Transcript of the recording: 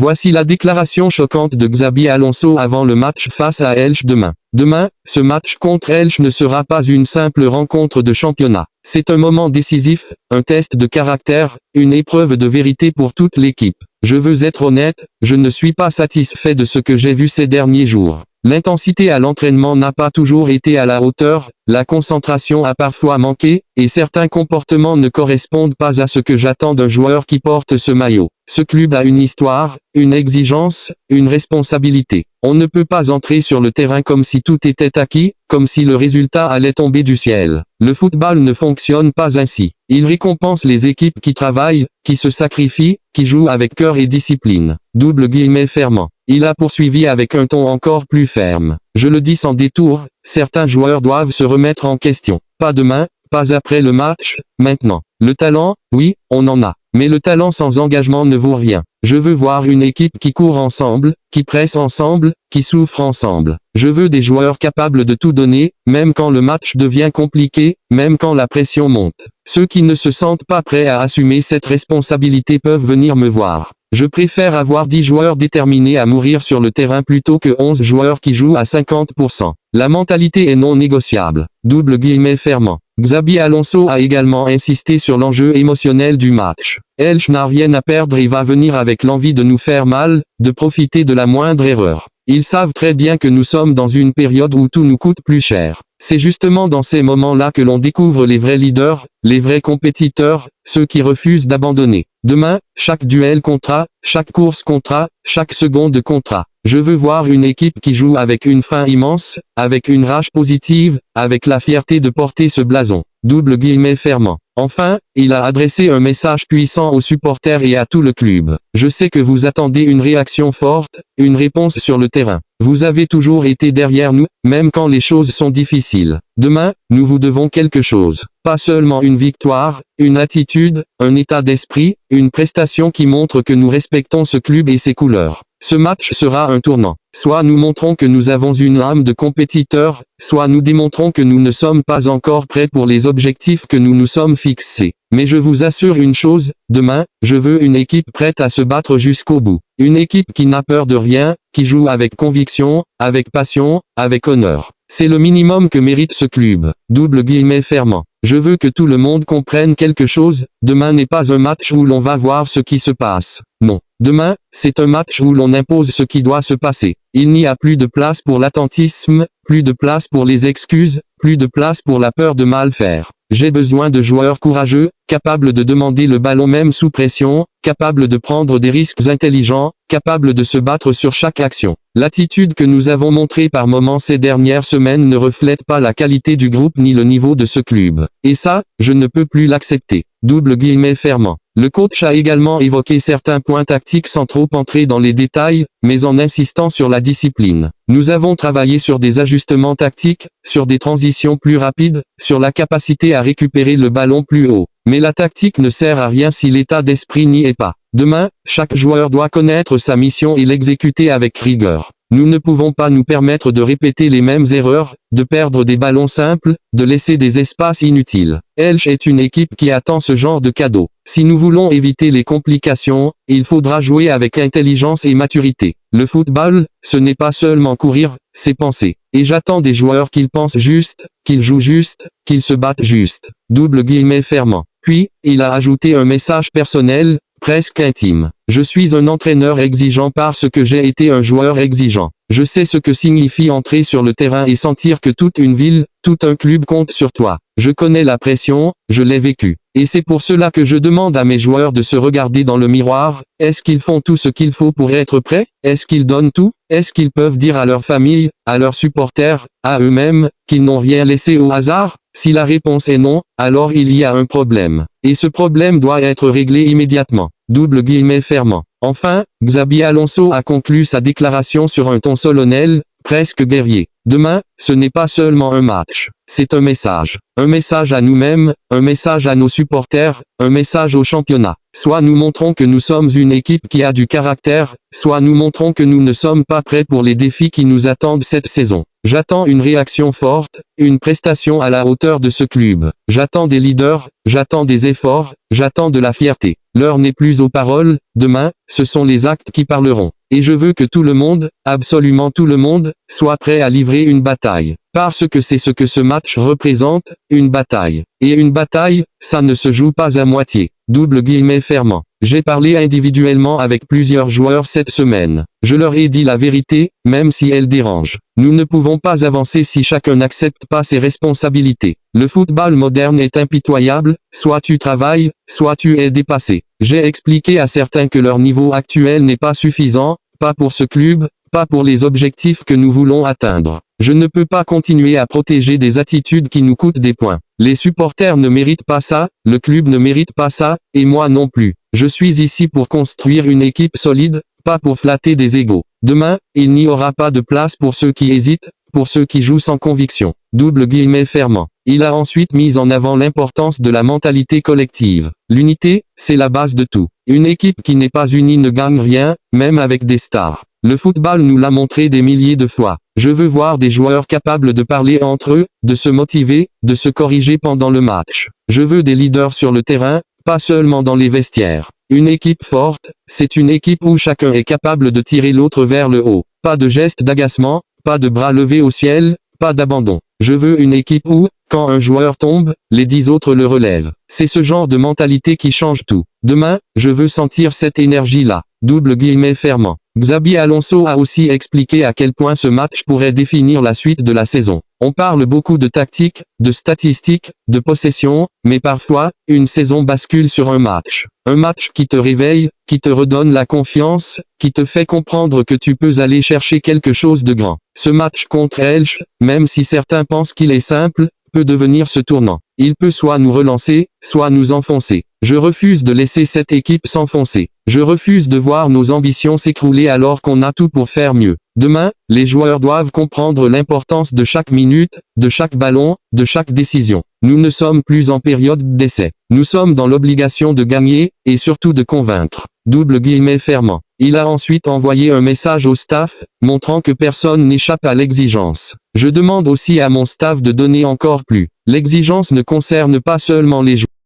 Voici la déclaration choquante de Xabi Alonso avant le match face à Elche demain. Demain, ce match contre Elche ne sera pas une simple rencontre de championnat. C'est un moment décisif, un test de caractère, une épreuve de vérité pour toute l'équipe. Je veux être honnête, je ne suis pas satisfait de ce que j'ai vu ces derniers jours. L'intensité à l'entraînement n'a pas toujours été à la hauteur, la concentration a parfois manqué, et certains comportements ne correspondent pas à ce que j'attends d'un joueur qui porte ce maillot. Ce club a une histoire, une exigence, une responsabilité. On ne peut pas entrer sur le terrain comme si tout était acquis, comme si le résultat allait tomber du ciel. Le football ne fonctionne pas ainsi. Il récompense les équipes qui travaillent, qui se sacrifient, qui jouent avec cœur et discipline. Double guillemets fermant. Il a poursuivi avec un ton encore plus ferme. Je le dis sans détour, certains joueurs doivent se remettre en question. Pas demain, pas après le match, maintenant. Le talent, oui, on en a. Mais le talent sans engagement ne vaut rien. Je veux voir une équipe qui court ensemble, qui presse ensemble, qui souffre ensemble. Je veux des joueurs capables de tout donner, même quand le match devient compliqué, même quand la pression monte. Ceux qui ne se sentent pas prêts à assumer cette responsabilité peuvent venir me voir. Je préfère avoir 10 joueurs déterminés à mourir sur le terrain plutôt que 11 joueurs qui jouent à 50%. La mentalité est non négociable. Double guillemets fermant. Xabi Alonso a également insisté sur l'enjeu émotionnel du match. Elche n'a rien à perdre et va venir avec l'envie de nous faire mal, de profiter de la moindre erreur. Ils savent très bien que nous sommes dans une période où tout nous coûte plus cher. C'est justement dans ces moments-là que l'on découvre les vrais leaders, les vrais compétiteurs, ceux qui refusent d'abandonner. Demain, chaque duel comptera, chaque course comptera, chaque seconde comptera. Je veux voir une équipe qui joue avec une faim immense, avec une rage positive, avec la fierté de porter ce blason. Double guillemets fermant. Enfin, il a adressé un message puissant aux supporters et à tout le club. Je sais que vous attendez une réaction forte, une réponse sur le terrain. Vous avez toujours été derrière nous, même quand les choses sont difficiles. Demain, nous vous devons quelque chose. Pas seulement une victoire, une attitude, un état d'esprit, une prestation qui montre que nous respectons ce club et ses couleurs. Ce match sera un tournant. Soit nous montrons que nous avons une âme de compétiteur, soit nous démontrons que nous ne sommes pas encore prêts pour les objectifs que nous nous sommes fixés. Mais je vous assure une chose, demain, je veux une équipe prête à se battre jusqu'au bout. Une équipe qui n'a peur de rien, qui joue avec conviction, avec passion, avec honneur. C'est le minimum que mérite ce club. Double guillemets fermant. Je veux que tout le monde comprenne quelque chose, demain n'est pas un match où l'on va voir ce qui se passe. Non. Demain, c'est un match où l'on impose ce qui doit se passer. Il n'y a plus de place pour l'attentisme, plus de place pour les excuses, plus de place pour la peur de mal faire. J'ai besoin de joueurs courageux, capables de demander le ballon même sous pression, capables de prendre des risques intelligents, capables de se battre sur chaque action. L'attitude que nous avons montrée par moments ces dernières semaines ne reflète pas la qualité du groupe ni le niveau de ce club. Et ça, je ne peux plus l'accepter. Double guillemets fermant. Le coach a également évoqué certains points tactiques sans trop entrer dans les détails, mais en insistant sur la discipline. Nous avons travaillé sur des ajustements tactiques, sur des transitions plus rapides, sur la capacité à récupérer le ballon plus haut. Mais la tactique ne sert à rien si l'état d'esprit n'y est pas. Demain, chaque joueur doit connaître sa mission et l'exécuter avec rigueur. Nous ne pouvons pas nous permettre de répéter les mêmes erreurs, de perdre des ballons simples, de laisser des espaces inutiles. Elche est une équipe qui attend ce genre de cadeau. Si nous voulons éviter les complications, il faudra jouer avec intelligence et maturité. Le football, ce n'est pas seulement courir, c'est penser. Et j'attends des joueurs qu'ils pensent juste, qu'ils jouent juste, qu'ils se battent juste. Double guillemets fermant. Puis, il a ajouté un message personnel, presque intime. Je suis un entraîneur exigeant parce que j'ai été un joueur exigeant. Je sais ce que signifie entrer sur le terrain et sentir que toute une ville, tout un club compte sur toi. Je connais la pression, je l'ai vécu. Et c'est pour cela que je demande à mes joueurs de se regarder dans le miroir. Est-ce qu'ils font tout ce qu'il faut pour être prêts? Est-ce qu'ils donnent tout? Est-ce qu'ils peuvent dire à leur famille, à leurs supporters, à eux-mêmes, qu'ils n'ont rien laissé au hasard? Si la réponse est non, alors il y a un problème. Et ce problème doit être réglé immédiatement. Double guillemets fermant. Enfin, Xabi Alonso a conclu sa déclaration sur un ton solennel, presque guerrier. Demain, ce n'est pas seulement un match, c'est un message. Un message à nous-mêmes, un message à nos supporters, un message au championnat. Soit nous montrons que nous sommes une équipe qui a du caractère, soit nous montrons que nous ne sommes pas prêts pour les défis qui nous attendent cette saison. J'attends une réaction forte, une prestation à la hauteur de ce club. J'attends des leaders, j'attends des efforts, j'attends de la fierté. L'heure n'est plus aux paroles, demain, ce sont les actes qui parleront. Et je veux que tout le monde, absolument tout le monde, soit prêt à livrer une bataille. Parce que c'est ce que ce match représente, une bataille. Et une bataille, ça ne se joue pas à moitié. Double guillemets fermant. J'ai parlé individuellement avec plusieurs joueurs cette semaine. Je leur ai dit la vérité, même si elle dérange. Nous ne pouvons pas avancer si chacun n'accepte pas ses responsabilités. Le football moderne est impitoyable, soit tu travailles, soit tu es dépassé. J'ai expliqué à certains que leur niveau actuel n'est pas suffisant, pas pour ce club, pas pour les objectifs que nous voulons atteindre. Je ne peux pas continuer à protéger des attitudes qui nous coûtent des points. Les supporters ne méritent pas ça, le club ne mérite pas ça, et moi non plus. Je suis ici pour construire une équipe solide, pas pour flatter des égos. Demain, il n'y aura pas de place pour ceux qui hésitent, pour ceux qui jouent sans conviction. Double guillemets fermant. Il a ensuite mis en avant l'importance de la mentalité collective. L'unité, c'est la base de tout. Une équipe qui n'est pas unie ne gagne rien, même avec des stars. Le football nous l'a montré des milliers de fois. Je veux voir des joueurs capables de parler entre eux, de se motiver, de se corriger pendant le match. Je veux des leaders sur le terrain, pas seulement dans les vestiaires. Une équipe forte, c'est une équipe où chacun est capable de tirer l'autre vers le haut. Pas de gestes d'agacement, pas de bras levés au ciel, pas d'abandon. Je veux une équipe où, quand un joueur tombe, les 10 autres le relèvent. C'est ce genre de mentalité qui change tout. Demain, je veux sentir cette énergie-là. Double guillemets fermant. Xabi Alonso a aussi expliqué à quel point ce match pourrait définir la suite de la saison. On parle beaucoup de tactique, de statistiques, de possession, mais parfois, une saison bascule sur un match. Un match qui te réveille, qui te redonne la confiance, qui te fait comprendre que tu peux aller chercher quelque chose de grand. Ce match contre Elche, même si certains pensent qu'il est simple, peut devenir ce tournant. Il peut soit nous relancer, soit nous enfoncer. Je refuse de laisser cette équipe s'enfoncer. Je refuse de voir nos ambitions s'écrouler alors qu'on a tout pour faire mieux. Demain, les joueurs doivent comprendre l'importance de chaque minute, de chaque ballon, de chaque décision. Nous ne sommes plus en période d'essai. Nous sommes dans l'obligation de gagner, et surtout de convaincre. Double guillemets fermant. Il a ensuite envoyé un message au staff, montrant que personne n'échappe à l'exigence. Je demande aussi à mon staff de donner encore plus. L'exigence ne concerne pas seulement les joueurs.